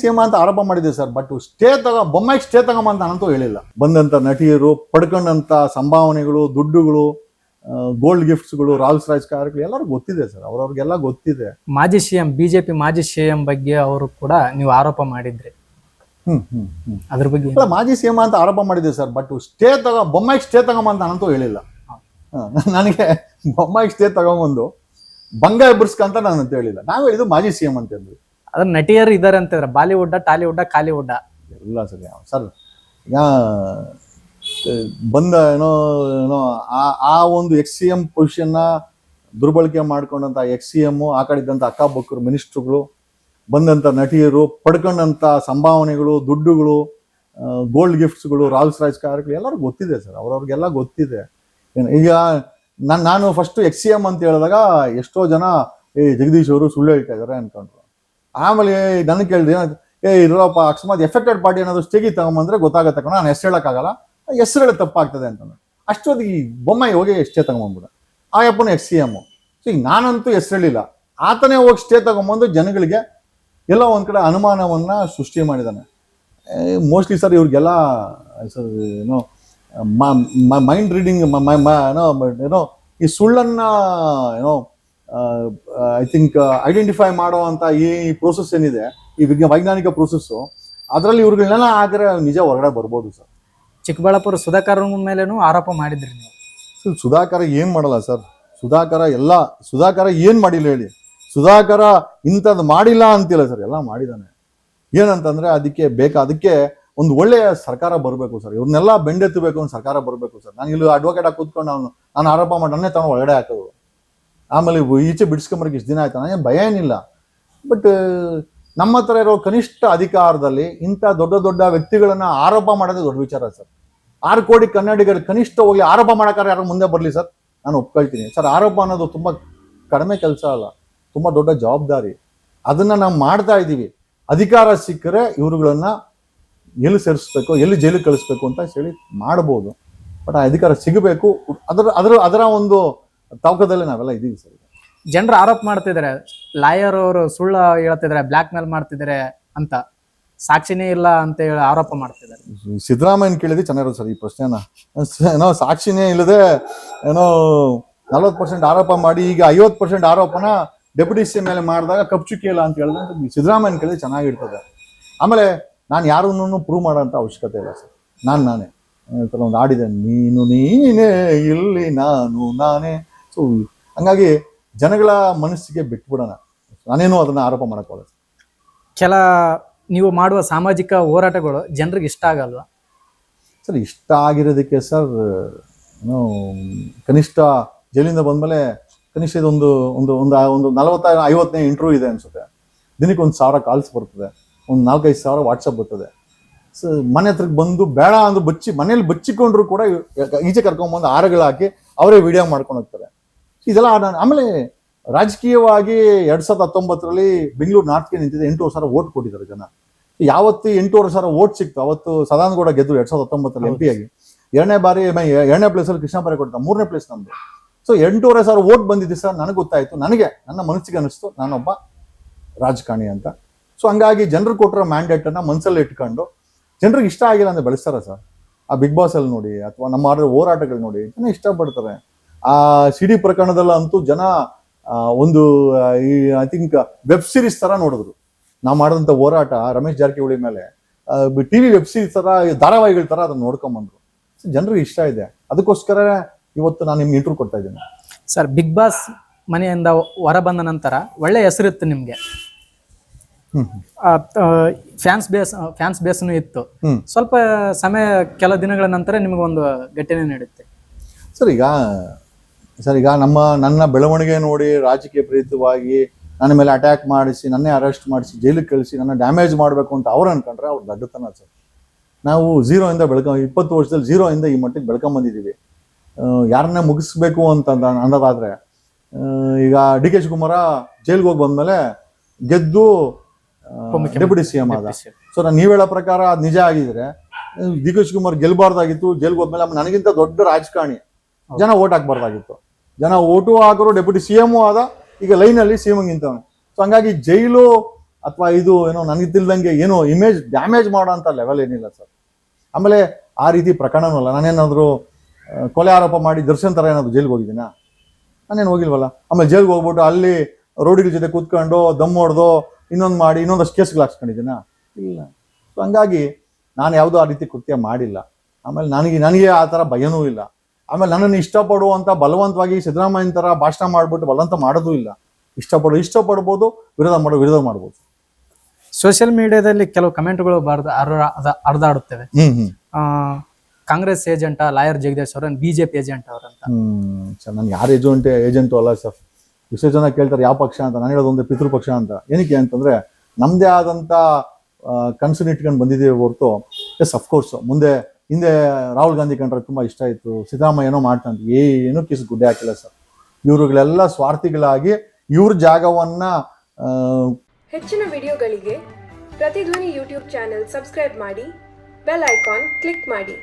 CM ಅಂತ ಆರೋಪ ಮಾಡಿದೆ ಸರ್. ಬಟ್ ಬೊಮ್ಮಾಯಿಗೆ ಸ್ಟೇ ತಗೊಂಬಂತ ನಾನಂತೂ ಹೇಳಿಲ್ಲ. ಬಂದಂತ ನಟಿಯರು ಪಡ್ಕೊಂಡಂತ ಸಂಭಾವನೆಗಳು, ದುಡ್ಡುಗಳು, ಗೋಲ್ಡ್ ಗಿಫ್ಟ್ಸ್ಗಳು, ರಾಲ್ಸ್ ರಾಯ್ಸ್ ಕಾರ್ಗಳು ಎಲ್ಲರಿಗೂ ಗೊತ್ತಿದೆ ಸರ್. ಅವ್ರವ್ರಿಗೆಲ್ಲ ಗೊತ್ತಿದೆ. ಮಾಜಿ ಸಿಎಂ, ಬಿಜೆಪಿ ಮಾಜಿ ಸಿಎಂ ಬಗ್ಗೆ ಅವರು ಕೂಡ ನೀವು ಆರೋಪ ಮಾಡಿದ್ರಿ. ಅದ್ರ ಬಗ್ಗೆ ಅಲ್ಲ, ಮಾಜಿ ಸಿಎಂ ಅಂತ ಆರೋಪ ಮಾಡಿದೆ ಸರ್. ಬಟ್ ಬೊಮ್ಮಾಯಿಗೆ ಸ್ಟೇ ತಗೊಂಬಂತ ನಾನಂತೂ ಹೇಳಿಲ್ಲ. ನನಗೆ ಬೊಮ್ಮಾಯಿಗೆ ಸ್ಟೇ ತಗೊಂಬಂದು ಬಂಗ ಎಬ್ಬರ್ಸ್ಕಂತ ನಾನು ಅಂತ ಹೇಳಿಲ್ಲ. ನಾವು ಹೇಳಿದ್ದು ಮಾಜಿ ಸಿಎಂ ಅಂತ ಹೇಳಿದ್ವಿ. ಅದ್ರ ನಟಿಯರು ಇದಾರೆ ಅಂತಿದ್ರೆ ಬಾಲಿವುಡ್, ಟಾಲಿವುಡ್, ಕಾಲಿವುಡ್ ಎಲ್ಲ ಸರ್. ಈಗ ಬಂದ ಏನೋ ಆ ಒಂದು ಎಕ್ಸ್-ಸಿಎಂ ಪೊಸಿಷನ್ನ ದುರ್ಬಳಕೆ ಮಾಡ್ಕೊಂಡಂತ ಎಕ್ಸ್-ಸಿಎಂ, ಆ ಕಡೆ ಇದ್ದಂತ ಅಕ್ಕಬಕ್ಕರು ಮಿನಿಸ್ಟ್ರುಗಳು, ಬಂದಂತ ನಟಿಯರು ಪಡ್ಕೊಂಡಂತ ಸಂಭಾವನೆಗಳು, ದುಡ್ಡುಗಳು, ಗೋಲ್ಡ್ ಗಿಫ್ಟ್ಸ್ಗಳು, ರಾಲ್ಸ್ ರಾಯ್ಸ್ ಕಾರ್ಗಳು ಎಲ್ಲರಿಗೂ ಗೊತ್ತಿದೆ ಸರ್. ಅವ್ರವ್ರಿಗೆಲ್ಲ ಗೊತ್ತಿದೆ. ಈಗ ನಾನು ಫಸ್ಟ್ ಎಕ್ಸ್-ಸಿಎಂ ಅಂತ ಹೇಳಿದಾಗ ಎಷ್ಟೋ ಜನ ಜಗದೀಶ್ ಅವರು ಸುಳ್ಳು ಹೇಳ್ತಾ ಇದಾರೆ ಅನ್ಕೊಂಡ್ರು. ಆಮೇಲೆ ನನಗೆ ಕೇಳಿದೆ, ಇರೋಪ್ಪ ಅಕಸ್ಮಾತ್ ಎಫೆಕ್ಟೆಡ್ ಪಾರ್ಟಿ ಏನಾದ್ರು ಸ್ಟೇಗಿ ತಗೊಂಬಂದ್ರೆ ಗೊತ್ತಾಗತ್ತೆ ಕಣ, ನಾನು ಹೆಸರು ಹೇಳಕ್ಕಾಗಲ್ಲ, ಹೆಸರು ಹೇಳಿ ತಪ್ಪಾಗ್ತದೆ ಅಂತಂದ್ರೆ ಅಷ್ಟೊತ್ತಿಗೆ ಬೊಮ್ಮಾಯಿ ಹೋಗಿ ಸ್ಟೇ ತಗೊಂಬಂದ್ಬಿಡ. ಆಯಪ್ಪನ ಎಕ್ಸ್-ಸಿಎಂ. ಸೊ ಈಗ ನಾನಂತೂ ಹೆಸರು ಹೇಳಿಲ್ಲ, ಆತನೇ ಹೋಗಿ ಸ್ಟೇ ತಗೊಂಬಂದು ಜನಗಳಿಗೆ ಎಲ್ಲ ಒಂದ್ ಕಡೆ ಅನುಮಾನವನ್ನ ಸೃಷ್ಟಿ ಮಾಡಿದಾನೆ. ಮೋಸ್ಟ್ಲಿ ಸರ್ ಇವ್ರಿಗೆಲ್ಲ ಸರ್ ಏನೋ ಮೈಂಡ್ ರೀಡಿಂಗ್ ಏನೋ ಈ ಸುಳ್ಳನ್ನ ಏನೋ ಐ ಥಿಂಕ್ ಐಡೆಂಟಿಫೈ ಮಾಡೋ ಅಂತ ಈ ಪ್ರೋಸೆಸ್ ಏನಿದೆ, ಈ ವೈಜ್ಞಾನಿಕ ಪ್ರೋಸೆಸ್ಸು, ಅದರಲ್ಲಿ ಇವ್ರುಗಳನ್ನೆಲ್ಲ ಆಗ್ರೆ ನಿಜ ಹೊರಗಡೆ ಬರ್ಬೋದು ಸರ್. ಚಿಕ್ಕಬಳ್ಳಾಪುರ ಸುಧಾಕರ್ ಮೇಲೇನೂ ಆರೋಪ ಮಾಡಿದ್ರಿ ನೀವು. ಸುಧಾಕರ ಏನ್ ಮಾಡಲ್ಲ ಸರ್. ಸುಧಾಕರ ಏನ್ ಮಾಡಿಲ್ಲ ಹೇಳಿ. ಸುಧಾಕರ ಇಂಥದ್ದು ಮಾಡಿಲ್ಲ ಅಂತಿಲ್ಲ ಸರ್, ಎಲ್ಲ ಮಾಡಿದಾನೆ. ಏನಂತಂದ್ರೆ ಅದಕ್ಕೆ ಒಂದು ಒಳ್ಳೆಯ ಸರ್ಕಾರ ಬರಬೇಕು ಸರ್. ಇವ್ರನ್ನೆಲ್ಲ ಬೆಂಡೆತ್ತಬೇಕು, ಒಂದು ಸರ್ಕಾರ ಬರಬೇಕು ಸರ್. ನಾನು ಇಲ್ಲಿ ಅಡ್ವೊಕೇಟ್ ಆಗಿ ಕೂತ್ಕೊಂಡು ನಾನು ಆರೋಪ ಮಾಡಿ ನನ್ನೇ ತಗೊಂಡು ಒಳಗಡೆ ಹಾಕೋದು, ಆಮೇಲೆ ಈಚೆ ಬಿಡಿಸ್ಕೊಂಬರಕ್ಕೆ ಇಷ್ಟು ದಿನ ಆಯ್ತು. ನನಗೆ ಭಯ ಏನಿಲ್ಲ. ಬಟ್ ನಮ್ಮ ಹತ್ರ ಇರೋ ಕನಿಷ್ಠ ಅಧಿಕಾರದಲ್ಲಿ ಇಂಥ ದೊಡ್ಡ ದೊಡ್ಡ ವ್ಯಕ್ತಿಗಳನ್ನ ಆರೋಪ ಮಾಡೋದೇ ದೊಡ್ಡ ವಿಚಾರ ಸರ್. 6 ಕೋಟಿ ಕನ್ನಡಿಗರು ಕನಿಷ್ಠ ಹೋಗಿ ಆರೋಪ ಮಾಡೋಕ್ಕಾರೆ ಯಾರು ಮುಂದೆ ಬರಲಿ ಸರ್, ನಾನು ಒಪ್ಕೊಳ್ತೀನಿ ಸರ್. ಆರೋಪ ಅನ್ನೋದು ತುಂಬ ಕಡಿಮೆ ಕೆಲಸ ಅಲ್ಲ, ತುಂಬ ದೊಡ್ಡ ಜವಾಬ್ದಾರಿ. ಅದನ್ನ ನಾವು ಮಾಡ್ತಾ ಇದ್ದೀವಿ. ಅಧಿಕಾರ ಸಿಕ್ಕರೆ ಇವ್ರುಗಳನ್ನ ಎಲ್ಲಿ ಸೇರಿಸ್ಬೇಕು, ಎಲ್ಲಿ ಜೈಲಿಗೆ ಕಳಿಸ್ಬೇಕು ಅಂತ ಹೇಳಿ ಮಾಡ್ಬೋದು. ಬಟ್ ಆ ಅಧಿಕಾರ ಸಿಗಬೇಕು. ಅದರ ಒಂದು ತವಕದಲ್ಲಿ ನಾವೆಲ್ಲ ಇದ್ದೀವಿ ಸರ್. ಜನರು ಆರೋಪ ಮಾಡ್ತಿದ್ದಾರೆ, ಲಾಯರ್ ಅವರು ಸುಳ್ಳು ಹೇಳ್ತಿದ್ದಾರೆ, ಬ್ಲಾಕ್ ಮೇಲ್ ಮಾಡ್ತಿದ್ದಾರೆ ಅಂತ, ಸಾಕ್ಷಿನೇ ಇಲ್ಲ ಅಂತ ಹೇಳಿ ಆರೋಪ ಮಾಡ್ತಿದ್ದಾರೆ. ಸಿದ್ದರಾಮಯ್ಯನ ಕೇಳಿದ್ರೆ ಚೆನ್ನಾಗಿರೋದು ಸರ್ ಈ ಪ್ರಶ್ನೆನ. ಏನೋ ಸಾಕ್ಷಿನೇ ಇಲ್ಲದೆ ಏನೋ 40% ಆರೋಪ ಮಾಡಿ ಈಗ 50% ಆರೋಪನ ಡೆಪ್ಯೂಟಿ ಸಿಎಂ ಮೇಲೆ ಮಾಡಿದಾಗ ಕಪ್ಚುಕಿ ಇಲ್ಲ ಅಂತ ಹೇಳಿದ್ರೆ ಸಿದ್ದರಾಮಯ್ಯನ ಕೇಳಿದ್ರೆ ಚೆನ್ನಾಗಿರ್ತದೆ. ಆಮೇಲೆ ನಾನು ಯಾರನ್ನೂ ಪ್ರೂವ್ ಮಾಡೋಂಥ ಅವಶ್ಯಕತೆ ಇಲ್ಲ ಸರ್. ನಾನೇ ಒಂದು ಆಡಿದೆ, ನೀನು ನೀನೇ ಇಲ್ಲಿ ನಾನು ನಾನೇ. ಸೊ ಹಂಗಾಗಿ ಜನಗಳ ಮನಸ್ಸಿಗೆ ಬಿಟ್ಬಿಡೋಣ, ನಾನೇನು ಅದನ್ನ ಆರೋಪ ಮಾಡಕ್ಕೋಲ್ಲ. ಕೆಲ ನೀವು ಮಾಡುವ ಸಾಮಾಜಿಕ ಹೋರಾಟಗಳು ಜನರಿಗೆ ಇಷ್ಟ ಆಗಲ್ವಾ ಸರ್? ಇಷ್ಟ ಆಗಿರೋದಕ್ಕೆ ಸರ್ ಕನಿಷ್ಠ ಜೈಲಿಂದ ಬಂದ್ಮೇಲೆ ಕನಿಷ್ಠ ಇದೊಂದು ಒಂದು ಒಂದು ಒಂದು 40-50 ಇಂಟರ್ವ್ಯೂ ಇದೆ ಅನ್ಸುತ್ತೆ. ದಿನಕ್ಕೆ 1,000 ಕಾಲ್ಸ್ ಬರ್ತದೆ, ಒಂದು 4-5 ಸಾವಿರ ವಾಟ್ಸಪ್ ಬರ್ತದೆ. ಸೊ ಮನೆ ಹತ್ರಕ್ಕೆ ಬಂದು ಬೇಡ ಅಂದ್ರು ಮನೇಲಿ ಬಚ್ಚಿಕೊಂಡ್ರು ಕೂಡ ಈಚೆ ಕರ್ಕೊಂಡ್ಬಂದು ಹಾರಗಳಾಕಿ ಅವರೇ ವಿಡಿಯೋ ಮಾಡ್ಕೊಂಡು ಹೋಗ್ತಾರೆ. ಇದೆಲ್ಲ ಆಮೇಲೆ ರಾಜಕೀಯವಾಗಿ 2019ರಲ್ಲಿ ಬೆಂಗಳೂರು ನಾರ್ತ್ಗೆ ನಿಂತಿದೆ. 8,000 ವೋಟ್ ಕೊಟ್ಟಿದ್ದಾರೆ ಜನ. ಯಾವತ್ತು 8,500 ವೋಟ್ ಸಿಕ್ತು ಅವತ್ತು ಸದಾನಗೌಡ ಗೆದ್ದು 2019ರಲ್ಲಿ MP ಆಗಿ. ಎರಡನೇ ಪ್ಲೇಸಲ್ಲಿ ಕೃಷ್ಣ ಬೈರೇಗೌಡ ಕೊಡ್ತಾ, 3ನೇ ಪ್ಲೇಸ್ ನಮ್ದು. ಸೊ 8,500 ವೋಟ್ ಬಂದಿದೆ ಸರ್. ನನಗೆ ಗೊತ್ತಾಯ್ತು, ನನ್ನ ಮನಸ್ಸಿಗೆ ಅನಿಸ್ತು ನಾನೊಬ್ಬ ರಾಜಕಾರಣಿ ಅಂತ. ಸೊ ಹಂಗಾಗಿ ಜನರು ಕೊಟ್ಟಿರೋ ಮ್ಯಾಂಡೇಟ್ ಅನ್ನ ಮನಸ್ಸಲ್ಲಿ ಇಟ್ಕೊಂಡು ಜನರಿಗೆ ಇಷ್ಟ ಆಗಿಲ್ಲ ಅಂದ್ರೆ ಬೆಳೆಸ್ತಾರ ಸರ್. ಆ ಬಿಗ್ ಬಾಸ್ ಅಲ್ಲಿ ನೋಡಿ ಅಥವಾ ನಮ್ಮ ಮಾಡಿರೋ ಹೋರಾಟಗಳು ನೋಡಿ ಜನ ಇಷ್ಟಪಡ್ತಾರೆ. ಆ CD ಪ್ರಕರಣದಲ್ಲಂತೂ ಜನ ಒಂದು ಐ ಥಿಂಕ್ ವೆಬ್ ಸೀರೀಸ್ ತರ ನೋಡಿದ್ರು ನಾವು ಮಾಡಿದಂಥ ಹೋರಾಟ. ರಮೇಶ್ ಜಾರಕಿಹೊಳಿ ಮೇಲೆ TV ವೆಬ್ ಸೀರೀಸ್ ತರ, ಧಾರಾವಾಹಿಗಳ ತರ ಅದನ್ನ ನೋಡ್ಕೊಂಡ್ಬಂದ್ರು. ಜನರಿಗೆ ಇಷ್ಟ ಇದೆ. ಅದಕ್ಕೋಸ್ಕರ ಇವತ್ತು ನಾನು ನಿಮ್ಗೆ ಇಂಟರ್ವ್ಯೂ ಕೊಡ್ತಾ ಇದ್ದೀನಿ ಸರ್. ಬಿಗ್ ಬಾಸ್ ಮನೆಯಿಂದ ಹೊರ ಬಂದ ನಂತರ ಒಳ್ಳೆ ಹೆಸರಿತ್ತು ನಿಮ್ಗೆ, ಫ್ಯಾನ್ಸ್ ಬೇಸ್ನು ಇತ್ತು. ಸ್ವಲ್ಪ ಸಮಯ ಕೆಲ ದಿನಗಳ ನಂತರ ನಿಮಗೊಂದು ಘಟನೆ ನಡೆಯುತ್ತೆ ಸರ್. ಈಗ ನನ್ನ ಬೆಳವಣಿಗೆ ನೋಡಿ ರಾಜಕೀಯ ಪ್ರೇರಿತವಾಗಿ ನನ್ನ ಮೇಲೆ ಅಟ್ಯಾಕ್ ಮಾಡಿಸಿ, ನನ್ನೇ ಅರೆಸ್ಟ್ ಮಾಡಿಸಿ, ಜೈಲಿಗೆ ಕಳಿಸಿ, ನನ್ನ ಡ್ಯಾಮೇಜ್ ಮಾಡಬೇಕು ಅಂತ ಅವ್ರು ಅನ್ಕೊಂಡ್ರೆ ಅವ್ರು ದಡ್ಡತನ ಸರ್. ನಾವು 0ಇಂದ 20 ವರ್ಷದಲ್ಲಿ 0ಇಂದ ಈ ಮಟ್ಟಿಗೆ ಬೆಳ್ಕೊಂಬಂದಿದ್ದೀವಿ. ಯಾರನ್ನೇ ಮುಗಿಸ್ಬೇಕು ಅಂತ ಅನ್ನೋದಾದ್ರೆ ಈಗ DK ಶಿವಕುಮಾರ ಜೈಲ್ಗೆ ಹೋಗಿ ಬಂದ್ಮೇಲೆ ಗೆದ್ದು ಡೆಪ್ಯೂಟಿ ಸಿಎಂ ಆದ. ಸೊ ನೀವು ಹೇಳೋ ಪ್ರಕಾರ ಅದು ನಿಜ ಆಗಿದ್ರೆ DK ಶಿವಕುಮಾರ್ ಗೆಲ್ಬಾರ್ದಾಗಿತ್ತು. ಜೈಲ್ಗೆ ಹೋದ್ಮೇಲೆ ನನಗಿಂತ ದೊಡ್ಡ ರಾಜಕಾರಣಿ, ಜನ ಓಟ್ ಹಾಕ್ಬಾರ್ದಾಗಿತ್ತು. ಜನ ಓಟು ಹಾಕೋರು, ಡೆಪ್ಯೂಟಿ ಸಿಎಂ ಆದ, ಈಗ ಲೈನಲ್ಲಿ ಸಿಎಂ ಗಿಂತವನು. ಸೊ ಹಂಗಾಗಿ ಜೈಲು ಅಥವಾ ಇದು ಏನೋ ನನಗೆ ತಿಳಿದಂಗೆ ಏನೋ ಇಮೇಜ್ ಡ್ಯಾಮೇಜ್ ಮಾಡೋ ಅಂಥ ಲೆವೆಲ್ ಏನಿಲ್ಲ ಸರ್. ಆಮೇಲೆ ಆ ರೀತಿ ಪ್ರಕರಣನೂ ಅಲ್ಲ. ನಾನೇನಾದರೂ ಕೊಲೆ ಆರೋಪ ಮಾಡಿ ದರ್ಶನ್ ಥರ ಏನಾದರೂ ಜೈಲಿಗೆ ಹೋಗಿದ್ದೀನಾ? ನಾನೇನು ಹೋಗಿಲ್ವಲ್ಲ. ಆಮೇಲೆ ಜೈಲಿಗೆ ಹೋಗ್ಬಿಟ್ಟು ಅಲ್ಲಿ ರೋಡಿಗಳ ಜೊತೆ ಕೂತ್ಕೊಂಡು ದಮ್ ಹೊಡೆದು ಇನ್ನೊಂದು ಮಾಡಿ ಇನ್ನೊಂದಷ್ಟು ಕೇಸ್ಗಳು ಹಾಕ್ಸ್ಕೊಂಡಿದ್ದೀನಾ? ಇಲ್ಲ. ಸೊ ಹಂಗಾಗಿ ನಾನು ಯಾವುದೂ ಆ ರೀತಿ ಕೃತ್ಯ ಮಾಡಿಲ್ಲ. ಆಮೇಲೆ ನನಗೆ ಆ ಥರ ಭಯನೂ ಇಲ್ಲ. ಆಮೇಲೆ ನನ್ನನ್ನು ಇಷ್ಟಪಡುವಂಥ ಬಲವಂತವಾಗಿ ಸಿದ್ದರಾಮಯ್ಯನ ಥರ ಭಾಷಣ ಮಾಡಿಬಿಟ್ಟು ಬಲವಂತ ಮಾಡೋದೂ ಇಲ್ಲ. ಇಷ್ಟಪಡ್ಬೋದು, ವಿರೋಧ ಮಾಡ್ಬೋದು. ಸೋಷಿಯಲ್ ಮೀಡಿಯಾದಲ್ಲಿ ಕೆಲವು ಕಮೆಂಟ್ಗಳು ಹರಿದಾಡುತ್ತವೆ. ಕಾಂಗ್ರೆಸ್ ಏಜೆಂಟ ಲಾಯರ್ ಜಗದೀಶ್ ಅವರನ್ನು ಬಿಜೆಪಿ ಏಜೆಂಟ್ ಅವರಂತ. ಸರ್ ನನ್ಗೆ ಯಾರು ಏಜೆಂಟು ಅಲ್ಲ ಸರ್. ಎಷ್ಟೋ ಜನ ಕೇಳ್ತಾರೆ ಯಾವ ಪಕ್ಷ ಅಂತ. ನಾನು ಹೇಳೋದು ಒಂದು ಪಿತೃಪಕ್ಷ ಅಂತ. ಏನಕ್ಕೆ ಅಂತಂದರೆ ನಮ್ಮದೇ ಆದಂಥ ಕನಸನ್ನು ಇಟ್ಕೊಂಡು ಬಂದಿದ್ದೀವಿ ಹೊರತು ಎಸ್ ಅಫ್ಕೋರ್ಸ್ ಹಿಂದೆ ರಾಹುಲ್ ಗಾಂಧಿ ಕಂಡ್ರೆ ತುಂಬ ಇಷ್ಟ ಇತ್ತು. ಸಿದ್ದರಾಮಯ್ಯ ಏನೋ ಮಾಡ್ತಾನೆ, ಏನೂ ಕಿಸ್ ಗುಡ್ಡೆ ಹಾಕಿಲ್ಲ ಸರ್. ಇವ್ರುಗಳೆಲ್ಲ ಸ್ವಾರ್ಥಿಗಳಾಗಿ ಇವ್ರ ಜಾಗವನ್ನು ಹೆಚ್ಚಿನ ವಿಡಿಯೋಗಳಿಗೆ ಪ್ರತಿಧ್ವನಿ ಯೂಟ್ಯೂಬ್ ಚಾನೆಲ್ ಸಬ್ಸ್ಕ್ರೈಬ್ ಮಾಡಿ, ಬೆಲ್ ಐಕಾನ್ ಕ್ಲಿಕ್ ಮಾಡಿ.